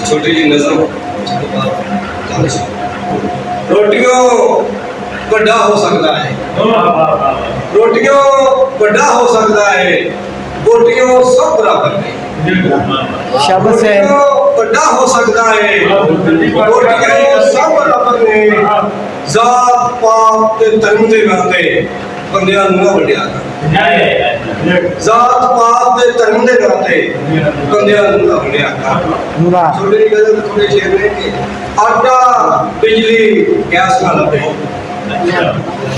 छोटी जी नजर रोटियों बड़ा हो सकता है, रोटियों बड़ा हो सकता है, बोटियों सब बराबर नहीं। शाबाश है। रोटियों बड़ा हो सकता है, बोटियों सब बराबर नहीं। जात पात ते धर्म दे नाते बंदियां नूं ना वड्डिया कर। जात पात ते धर्म दे नाते बंदियां नूं ना वड्डिया कर। नूरा छोटे जी गजल थोड़े शेर ने कि आटा बिजली गैस ना लभे,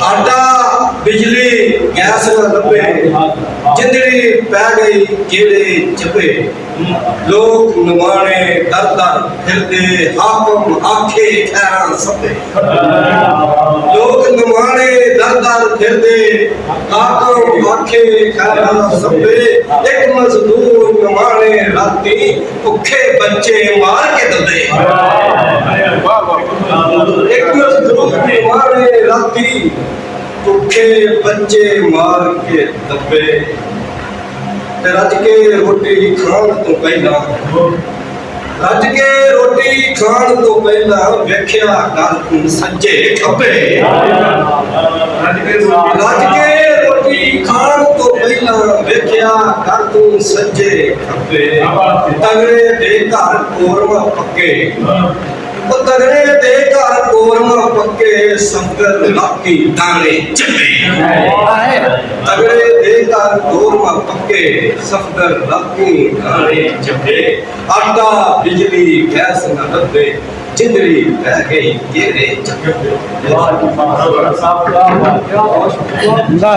आटा बिजली गैस ना लभे, जिंदड़ी पै गई जेड़े चपे। लोग नमाने दर दर फिरदे, हाकम आखे खैरा सभे। लोग नमाने दर दर फिरदे, हाकम आखे खैरा सभे। एक मजदूर नमाने राती भुखे बच्चे मार के दबे। एक मजदूर नमाने राती भुखे बच्चे मार के दबे। रज के रोटी खाण तो पहला, रज के रोटी खाण तो पहला वेख्या कर तू सज्जे खब्बे। रज के रोटी खाण तो पहला वेख्या कर तू सज्जे खब्बे। तगड़े दे घर कोरमा पक्के, तगड़े दे घर कोरमा पक्के, संकर लाकी दाने चपे। तगड़े दे घर कोरमा पक्के, संकर लाकी दाने चपे। आटा बिजली गैस न लभे, जिंदड़ी पै गई घेरे चपे। नूरा